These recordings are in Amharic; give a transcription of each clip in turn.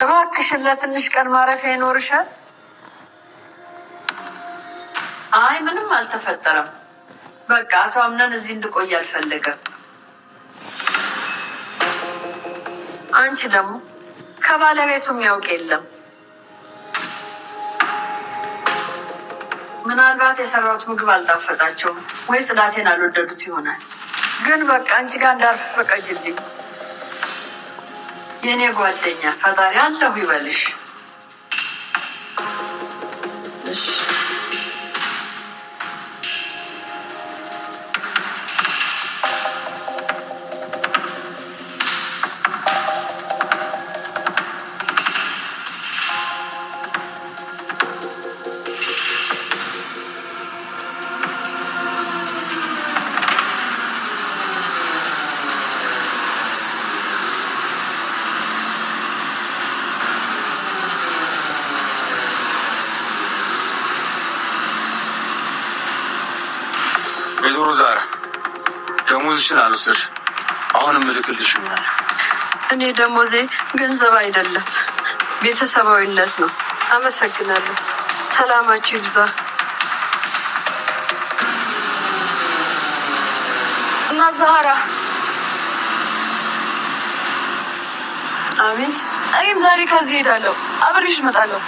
እባክሽን ለትንሽ ቀን ማረፊያ ይኖርሻል። አይ ምንም አልተፈጠረም። በቃ አቶ አምነን እዚህ እንድቆይ አልፈለገም። አንቺ ደግሞ ከባለቤቱ የሚያውቅ የለም። ምናልባት የሰራሁት ምግብ አልጣፈጣቸውም ወይ ጽዳቴን አልወደዱት ይሆናል። ግን በቃ አንቺ ጋር እንዳርፍ ፈቀጅልኝ የኔ ጓደኛ። ፈጣሪ አለሁ ይበልሽ። እሺ የዞሮ ዛራ ደሞዝሽን አልወሰድሽ። አሁንም እልክልሽ ይሆናል። እኔ ደሞዜ ገንዘብ አይደለም ቤተሰባዊነት ነው። አመሰግናለሁ። ሰላማችሁ ይብዛ። እና ዛራ አቤት። እኔም ዛሬ ከዚህ ሄዳለሁ። አብሬሽ እመጣለሁ።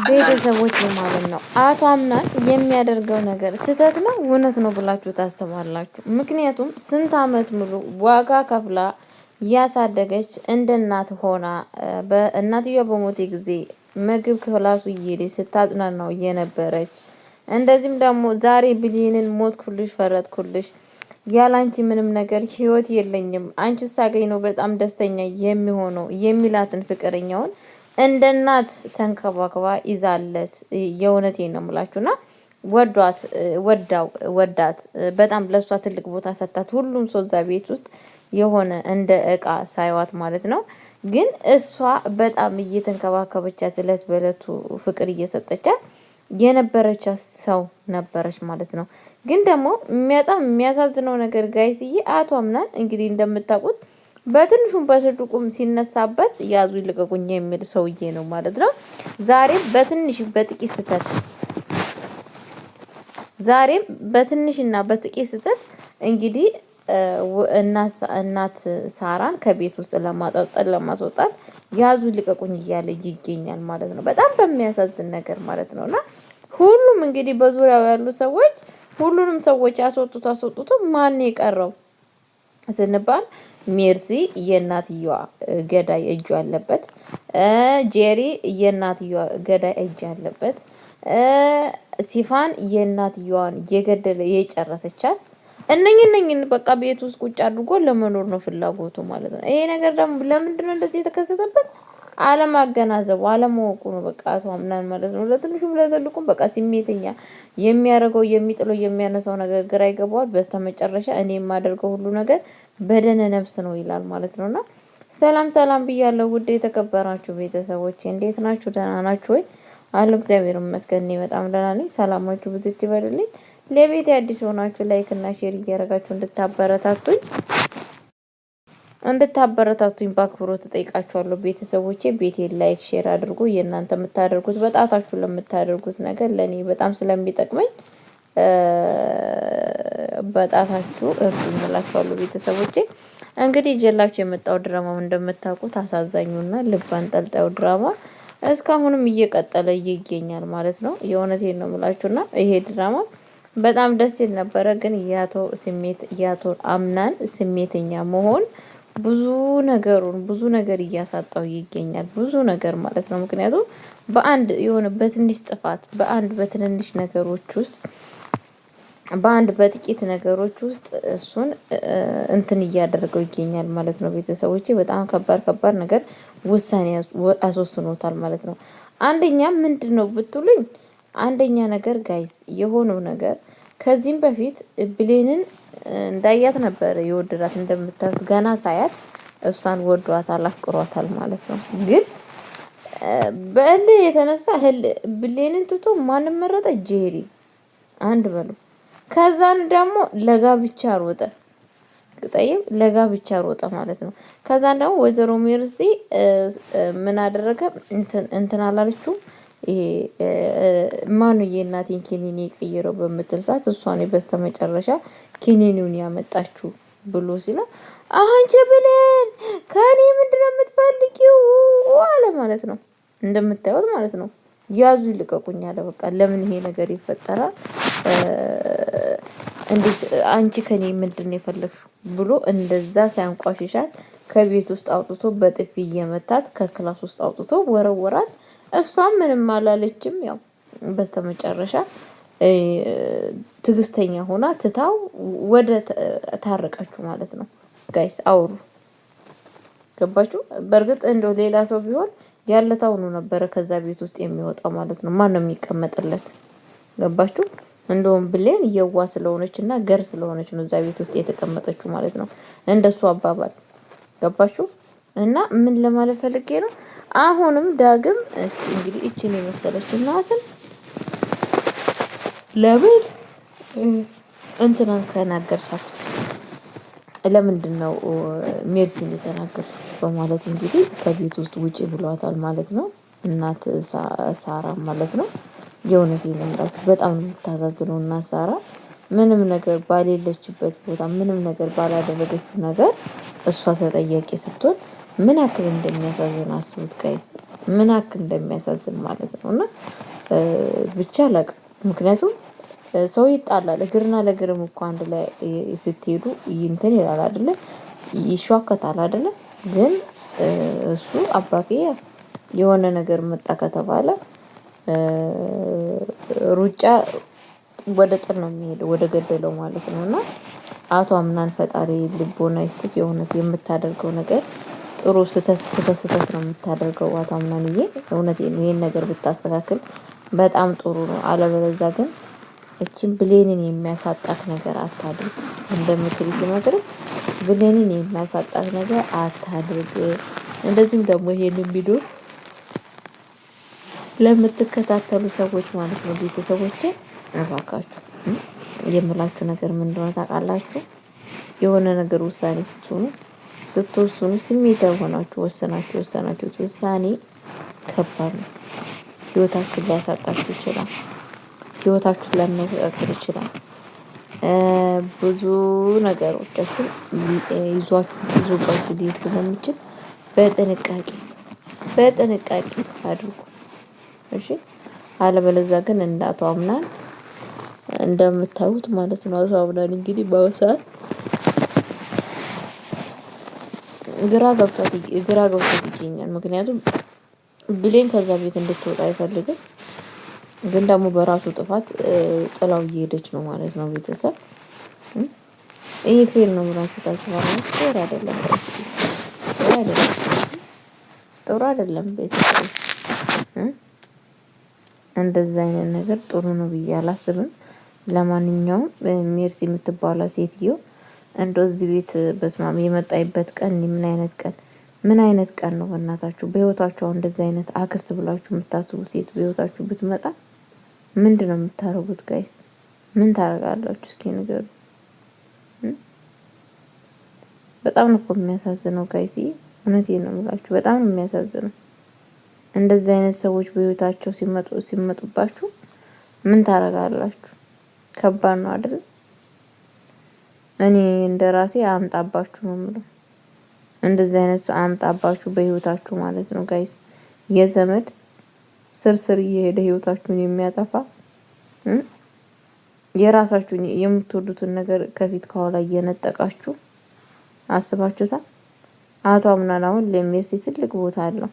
ቤተሰቦች ማለት ነው። አቶ አምናን የሚያደርገው ነገር ስህተት ነው እውነት ነው ብላችሁ ታስባላችሁ? ምክንያቱም ስንት አመት ሙሉ ዋጋ ከፍላ ያሳደገች እንደ እናት ሆና በእናትየዋ በሞቴ ጊዜ ምግብ ክላሱ እየሄደች ስታጽናናው የነበረች እንደዚህም ደግሞ ዛሬ ብሌንን ሞትኩልሽ ፈረጥኩልሽ ያላንቺ ምንም ነገር ህይወት የለኝም አንቺ ሳገኝ ነው በጣም ደስተኛ የሚሆነው የሚላትን ፍቅረኛውን እንደ እናት ተንከባክባ ይዛለት የእውነቴን ነው የምላችሁና ወዳት በጣም ለሷ ትልቅ ቦታ ሰጣት። ሁሉም ሰው እዛ ቤት ውስጥ የሆነ እንደ እቃ ሳይዋት ማለት ነው። ግን እሷ በጣም እየተንከባከበቻት እለት በእለቱ ፍቅር እየሰጠቻት የነበረች ሰው ነበረች ማለት ነው። ግን ደግሞ የሚያሳዝነው ነገር ጋይስዬ አቶ አምናን እንግዲህ እንደምታውቁት በትንሹም በትልቁም ሲነሳበት ያዙ ይልቀቁኝ የሚል ሰውዬ ነው ማለት ነው። ዛሬም በትንሽና በጥቂት ስተት እንግዲህ እናት ሳራን ከቤት ውስጥ ለማስወጣት ያዙ ይልቀቁኝ እያለ ይገኛል ማለት ነው። በጣም በሚያሳዝን ነገር ማለት ነውና ሁሉም እንግዲህ በዙሪያው ያሉ ሰዎች ሁሉንም ሰዎች አስወጡት ማን የቀረው ስንባል ሜርሲ የእናትየዋ ገዳይ እጁ አለበት። ጄሪ የእናትየዋ ገዳይ እጅ አለበት። ሲፋን የእናትየዋን የገደለ የጨረሰቻት እነኝን በቃ ቤት ውስጥ ቁጭ አድርጎ ለመኖር ነው ፍላጎቱ ማለት ነው። ይሄ ነገር ደግሞ ለምንድነው እንደዚህ የተከሰተበት? አለማገናዘቡ አለማወቁ ነው። በቃ አቶ አምናን ማለት ነው ለትንሹም ለትልቁም በቃ ስሜተኛ የሚያደርገው የሚጥለው የሚያነሳው ነገር ግራ ይገባዋል። በስተመጨረሻ እኔ የማደርገው ሁሉ ነገር በደነ ነፍስ ነው ይላል ማለት ነውና ሰላም ብያለሁ። ውድ የተከበራችሁ ቤተሰቦች እንዴት ናችሁ? ደህና ናችሁ ወይ? አለ እግዚአብሔር ይመስገን እኔ በጣም ደህና ነኝ። ሰላማችሁ ብዙት ይበልልኝ። ለቤት አዲስ ሆናችሁ ላይክ እና ሼር እያደረጋችሁ እንድታበረታቱኝ በአክብሮት ተጠይቃችኋለሁ። ቤተሰቦቼ ቤቴን ላይክ ሼር አድርጉ። የእናንተ የምታደርጉት በጣታችሁ ለምታደርጉት ነገር ለኔ በጣም ስለሚጠቅመኝ በጣታችሁ እርዱኝ እላችኋለሁ። ቤተሰቦቼ እንግዲህ ይዤላችሁ የመጣው ድራማው እንደምታውቁት አሳዛኙና ልብ አንጠልጣዩ ድራማ እስካሁንም እየቀጠለ ይገኛል ማለት ነው። የእውነቴን ነው የምላችሁና ይሄ ድራማ በጣም ደስ ይል ነበረ። ግን ያቶ አምናን ስሜተኛ መሆን ብዙ ነገር እያሳጣው ይገኛል። ብዙ ነገር ማለት ነው። ምክንያቱም በትንሽ ጥፋት በትንንሽ ነገሮች ውስጥ በጥቂት ነገሮች ውስጥ እሱን እንትን እያደረገው ይገኛል ማለት ነው። ቤተሰቦቼ በጣም ከባድ ነገር ውሳኔ አስወስኖታል ማለት ነው። አንደኛ ምንድነው ብትሉኝ፣ አንደኛ ነገር ጋይስ የሆነው ነገር ከዚህም በፊት ብሌንን እንዳያት ነበር የወደዳት። እንደምታዩት ገና ሳያት እሷን ወዷታል፣ አፍቅሯታል ማለት ነው። ግን በእልህ የተነሳ ብሌንን ትቶ ማንም መረጠ? ጄሪ አንድ በሉ። ከዛን ደግሞ ለጋብቻ ሮጠ፣ ጠይብ ለጋብቻ ሮጠ ማለት ነው። ከዛን ደግሞ ወይዘሮ ሜርሲ ምን አደረገ? እንትን አላለችው። ይሄ ማኑዬ እናቴን ኪኒኒ የቀየረው በምትል ሰዓት እሷን በስተመጨረሻ ኪኒኒውን ያመጣችው ብሎ ሲላ አንቺ ብሌን ከኔ ምንድነው የምትፈልጊው አለ ማለት ነው። እንደምታዩት ማለት ነው። ያዙ ይልቀቁኝ አለ። በቃ ለምን ይሄ ነገር ይፈጠራል? እንዴት አንቺ ከኔ ምንድነው የፈለግሽው ብሎ እንደዛ ሳያንቋሽሻት ከቤት ውስጥ አውጥቶ በጥፊ እየመታት ከክላስ ውስጥ አውጥቶ ወረወራል። እሷም ምንም አላለችም። ያው በስተመጨረሻ ትግስተኛ ሆና ትታው ወደ ታረቀችው ማለት ነው። ጋይስ አውሩ፣ ገባችሁ? በእርግጥ እንደው ሌላ ሰው ቢሆን ያለታው ነው ነበረ ከዛ ቤት ውስጥ የሚወጣው ማለት ነው። ማን ነው የሚቀመጥለት? ገባችሁ? እንደውም ብሌን የዋ ስለሆነችና ገር ስለሆነች ነው እዛ ቤት ውስጥ የተቀመጠችው ማለት ነው፣ እንደሱ አባባል። ገባችሁ? እና ምን ለማለት ፈልጌ ነው? አሁንም ዳግም እንግዲህ እቺን የመሰለች እናትን ለምን እንትናን ከናገርሻት ለምንድን ነው ሜርሲን የተናገርሽው በማለት እንግዲህ ከቤት ውስጥ ውጪ ብሏታል ማለት ነው። እናት ሳራ ማለት ነው። የእውነቴን ነው የምላችሁ፣ በጣም ነው የምታሳዝነው። እና ሳራ ምንም ነገር ባሌለችበት ቦታ ምንም ነገር ባላደረገችው ነገር እሷ ተጠያቂ ስትሆን ምን ያክል እንደሚያሳዝን አስቡት ጋይስ፣ ምን ያክል እንደሚያሳዝን ማለት ነው። እና ብቻ አላውቅም። ምክንያቱም ሰው ይጣላል፣ እግርና ለእግርም እኮ አንድ ላይ ስትሄዱ እንትን ይላል አይደለ? ይሿከታል አይደለ? ግን እሱ አባቴ የሆነ ነገር መጣ ከተባለ ሩጫ ወደ ጥል ነው የሚሄደው፣ ወደ ገደለው ማለት ነው። እና አቶ አምናን ፈጣሪ ልቦና ይስጥክ። የእውነት የምታደርገው ነገር ጥሩ ስህተት ነው የምታደርገው አቶ አምናንዬ፣ እውነቴን ነው። ይሄን ነገር ብታስተካክል በጣም ጥሩ ነው። አለበለዚያ ግን እቺን ብሌንን የሚያሳጣት ነገር አታድርግ። እንደምትል ልመክርህ፣ ብሌንን የሚያሳጣት ነገር አታድርግ። እንደዚህም ደግሞ ይሄንን ቪዲዮ ለምትከታተሉ ሰዎች ማለት ነው፣ ቤተሰቦቼ እባካችሁ የምላችሁ ነገር ምን እንደሆነ ታውቃላችሁ? የሆነ ነገር ውሳኔ ስትወስኑ ስሜታዊ ሆናችሁ ወሰናችሁት ውሳኔ ከባድ ነው። ህይወታችሁን ሊያሳጣችሁ ይችላል። ህይወታችሁን ሊያመሰቃቅል ይችላል። ብዙ ነገሮቻችን ይዞባችሁ ሊሄድ ስለሚችል በጥንቃቄ አድርጉ። እሺ፣ አለበለዚያ ግን እንደ አቶ አምናን እንደምታዩት ማለት ነው። አቶ አምናን እንግዲህ በወሰን ግራ ገብቶት ይገኛል። ምክንያቱም ብሌን ከዛ ቤት እንድትወጣ አይፈልግም፣ ግን ደግሞ በራሱ ጥፋት ጥላው እየሄደች ነው ማለት ነው። ቤተሰብ ይሄ ፌር ነው ብላችሁ ታስባላችሁ? ጥሩ አይደለም ቤተሰብ። እንደዛ አይነት ነገር ጥሩ ነው ብዬ አላስብም። ለማንኛውም ሜርሲ የምትባለው ሴትዮ እንደው እዚህ ቤት በስማም የመጣይበት ቀን ምን አይነት ቀን ነው በእናታችሁ? በህይወታችሁ እንደዚህ አይነት አክስት ብላችሁ የምታስቡ ሴት በህይወታችሁ ብትመጣ ምንድነው የምታረጉት ጋይስ? ምን ታረጋላችሁ? እስኪ ንገሩ። በጣም ነው የሚያሳዝነው ጋይስ። እውነቴን ነው የምላችሁ፣ በጣም ነው የሚያሳዝነው። እንደዚህ አይነት ሰዎች በህይወታቸው ሲመጡባችሁ ምን ታረጋላችሁ? ከባድ ነው አይደል? እኔ እንደራሴ አምጣባችሁ ነው የምለው። እንደዚህ አይነት ሰው አምጣባችሁ በህይወታችሁ ማለት ነው ጋይስ። የዘመድ ስርስር እየሄደ ህይወታችሁን የሚያጠፋ የራሳችሁን የምትወዱትን ነገር ከፊት ከኋላ እየነጠቃችሁ አስባችሁታል? አቶ አምናን አሁን ለሜርሲ ትልቅ ቦታ አለው።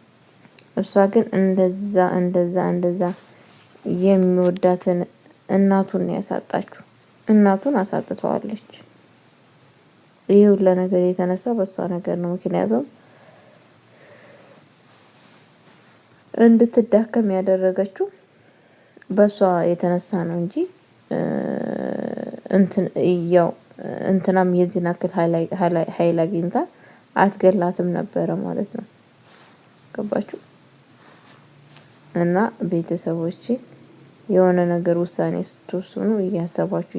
እሷ ግን እንደዛ የሚወዳትን እናቱን ያሳጣችሁ። እናቱን አሳጥተዋለች። ይሄ ሁሉ ነገር የተነሳው በሷ ነገር ነው። ምክንያቱም እንድትዳከም ያደረገችው በሷ የተነሳ ነው እንጂ እንትናም የዚህን አክል ኃይል አግኝታ አትገላትም ነበረ ማለት ነው። ገባችሁ? እና ቤተሰቦቼ የሆነ ነገር ውሳኔ ስትወስኑ እያሰባችሁ